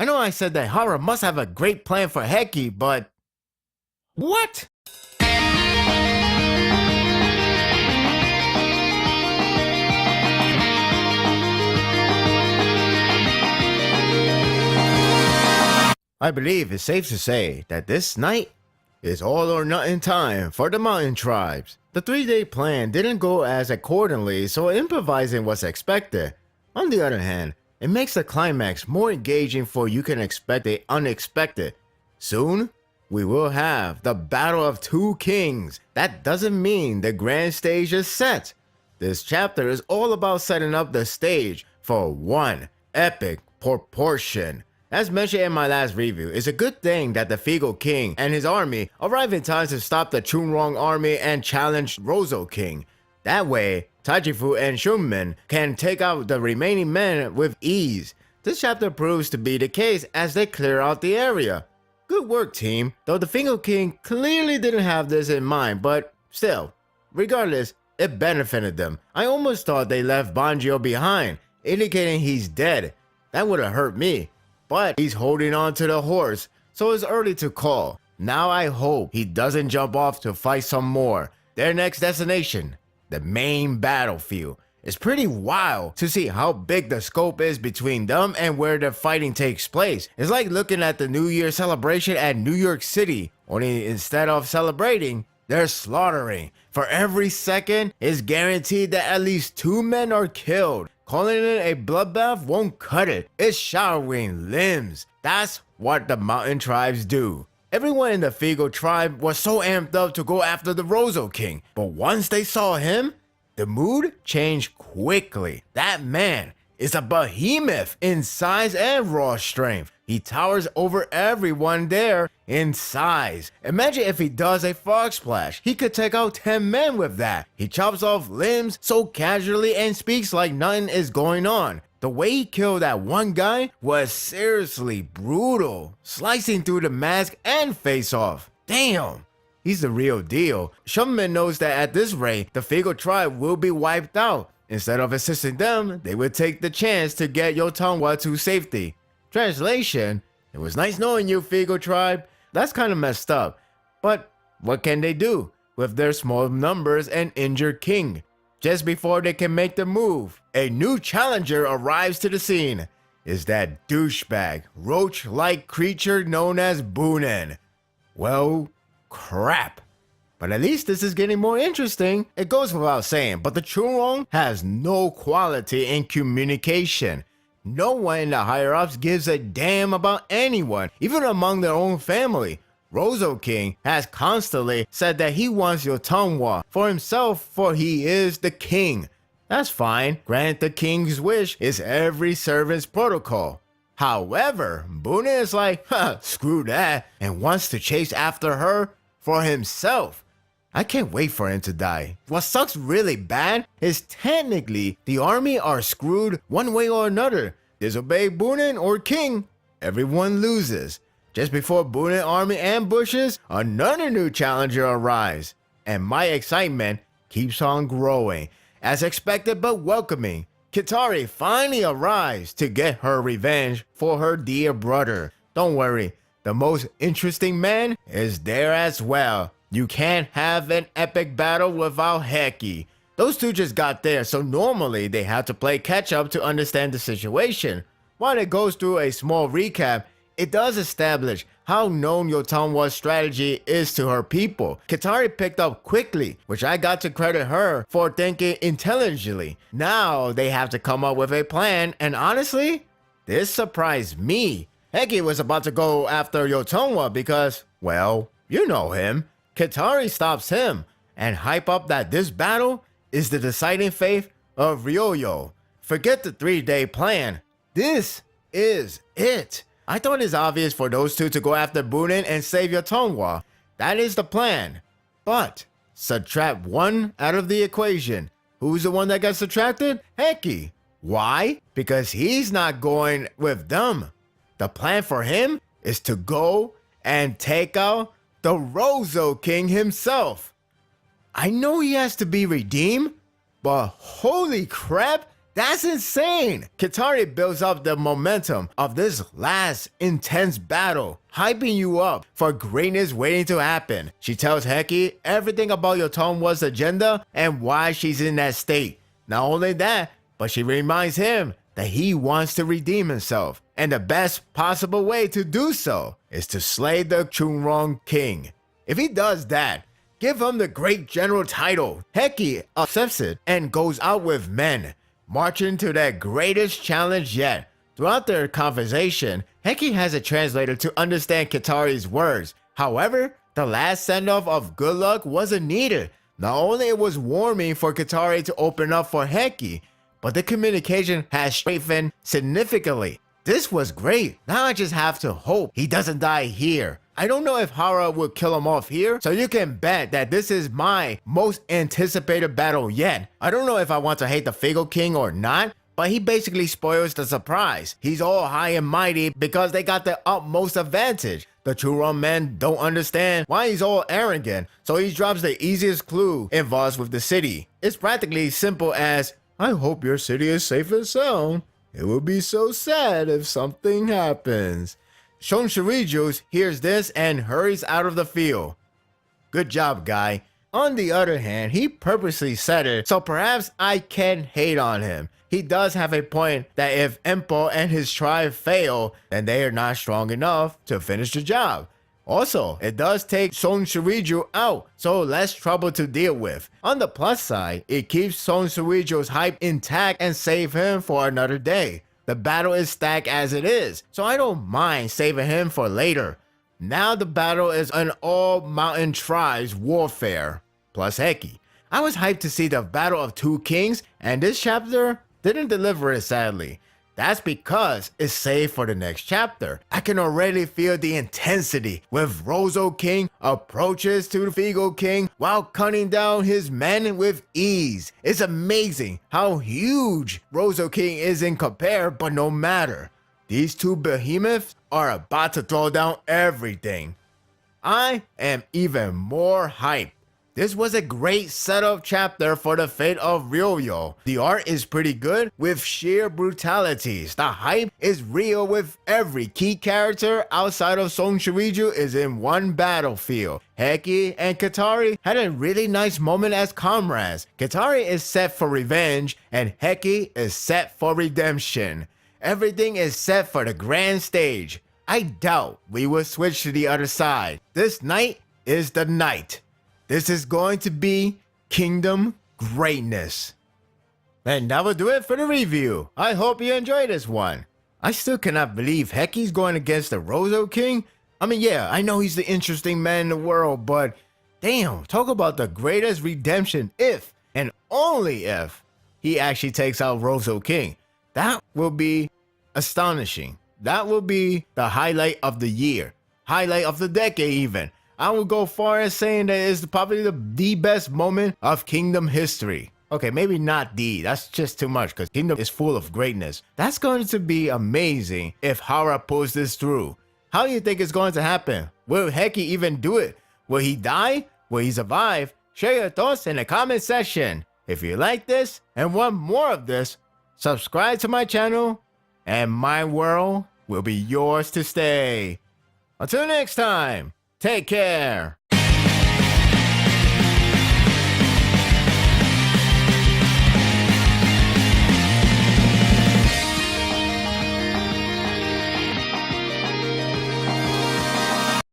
I know I said that Hara must have a great plan for Heki, but... What? I believe it's safe to say that this night is all or nothing time for the mountain tribes. The 3-day plan didn't go as accordingly, so improvising was expected. On the other hand, it makes the climax more engaging, for you can expect the unexpected. Soon, we will have the Battle of Two Kings. That doesn't mean the grand stage is set. This chapter is all about setting up the stage for one epic proportion. As mentioned in my last review, it's a good thing that the Figo King and his army arrive in time to stop the Chunrong army and challenge Rozo King. That way, Taijifu and Shunmin can take out the remaining men with ease. This chapter proves to be the case as they clear out the area. Good work, team, though the Figo King clearly didn't have this in mind, but still, regardless, it benefited them. I almost thought they left Banjo behind, indicating he's dead. That would have hurt me. But he's holding on to the horse, so it's early to call. Now I hope he doesn't jump off to fight some more. Their next destination, the main battlefield. It's pretty wild to see how big the scope is between them and where the fighting takes place. It's like looking at the New Year celebration at New York City, only instead of celebrating, they're slaughtering. For every second, it's guaranteed that at least 2 men are killed. Calling it a bloodbath won't cut it. It's showering limbs. That's what the mountain tribes do. Everyone in the Figo tribe was so amped up to go after the Rozo King, but once they saw him, the mood changed quickly. That man is a behemoth in size and raw strength. He towers over everyone there in size. Imagine if he does a frog splash. He could take out 10 men with that. He chops off limbs so casually and speaks like nothing is going on. The way he killed that one guy was seriously brutal, slicing through the mask and face off. Damn, he's the real deal. Shunmin knows that at this rate, the Figo tribe will be wiped out. Instead of assisting them, they would take the chance to get Yotanwa to safety. Translation: it was nice knowing you, Figo tribe. That's kind of messed up. But what can they do with their small numbers and injured king? Just before they can make the move, a new challenger arrives to the scene. Is that douchebag, roach-like creature known as Bunen. Well, crap. But at least this is getting more interesting. It goes without saying, but the Chunrong has no quality in communication. No one in the higher-ups gives a damn about anyone, even among their own family. Rozo King has constantly said that he wants Yotanwa for himself, for he is the king. That's fine. Grant the king's wish is every servant's protocol. However, Bunen is like, screw that, and wants to chase after her for himself. I can't wait for him to die. What sucks really bad is technically the army are screwed one way or another. Disobey Bunen or king, everyone loses. Just before Bunen army ambushes, another new challenger arrives. And my excitement keeps on growing. As expected but welcoming, Kitari finally arrives to get her revenge for her dear brother. Don't worry, the most interesting man is there as well. You can't have an epic battle without Heki. Those two just got there, so normally they have to play catch up to understand the situation. While it goes through a small recap, it does establish how known Yotanwa's strategy is to her people. Kitari picked up quickly, which I got to credit her for thinking intelligently. Now they have to come up with a plan, and honestly, this surprised me. Heki was about to go after Yotanwa because, well, you know him. Kitari stops him and hype up that this battle is the deciding fate of Ryoyo. Forget the 3-day plan. This is it. I thought it's obvious for those two to go after Bunen and save Yotanwa. That is the plan. But subtract one out of the equation. Who's the one that got subtracted? Heki. Why? Because he's not going with them. The plan for him is to go and take out the Rozo King himself. I know he has to be redeemed, but holy crap, That's insane! Kitari builds up the momentum of this last intense battle, hyping you up for greatness waiting to happen. She tells Heki everything about Yotomawa's agenda and why she's in that state. Not only that, but she reminds him that he wants to redeem himself, and the best possible way to do so is to slay the Chunrong King. If he does that, give him the Great General title. Heki accepts it and goes out with men, marching to their greatest challenge yet. Throughout their conversation, Heki has a translator to understand Kitari's words. However, the last send-off of good luck wasn't needed. Not only it was warming for Kitari to open up for Heki, but the communication has strengthened significantly. This was great. Now I just have to hope he doesn't die here. I don't know if Hara will kill him off here, so you can bet that this is my most anticipated battle yet. I don't know if I want to hate the Figo King or not, but he basically spoils the surprise. He's all high and mighty because they got the utmost advantage. The Chunrong men don't understand why he's all arrogant, so he drops the easiest clue involved with the city. It's practically simple as, I hope your city is safe and sound. It would be so sad if something happens. Shon Shuriju hears this and hurries out of the field. Good job, guy. On the other hand, he purposely said it, so perhaps I can hate on him. He does have a point that if Empo and his tribe fail, then they are not strong enough to finish the job. Also, it does take Shon Shuriju out, so less trouble to deal with. On the plus side, it keeps Shon Shuriju's hype intact and save him for another day. The battle is stacked as it is, so I don't mind saving him for later. Now the battle is an all mountain tribes warfare, plus Heki. I was hyped to see the Battle of Two Kings, and this chapter didn't deliver it sadly. That's because it's saved for the next chapter. I can already feel the intensity with Rozo King approaches to the Figo King while cutting down his men with ease. It's amazing how huge Rozo King is in compare, but no matter. These two behemoths are about to throw down everything. I am even more hyped. This was a great setup chapter for the fate of Ryoyo. The art is pretty good with sheer brutalities. The hype is real with every key character outside of Shon Shuriju is in one battlefield. Heki and Kitari had a really nice moment as comrades. Kitari is set for revenge and Heki is set for redemption. Everything is set for the grand stage. I doubt we will switch to the other side. This night is the night. This is going to be Kingdom greatness. And that will do it for the review. I hope you enjoyed this one. I still cannot believe Heki's going against the Rozo King. I mean, yeah, I know he's the interesting man in the world, but damn, talk about the greatest redemption if, and only if, he actually takes out Rozo King. That will be astonishing. That will be the highlight of the year. Highlight of the decade even. I would go far as saying that it's probably the best moment of Kingdom history. Okay, maybe not that's just too much because Kingdom is full of greatness. That's going to be amazing if Hara pulls this through. How do you think it's going to happen? Will Heki even do it? Will he die? Will he survive? Share your thoughts in the comment section. If you like this and want more of this, subscribe to my channel and my world will be yours to stay. Until next time. Take care.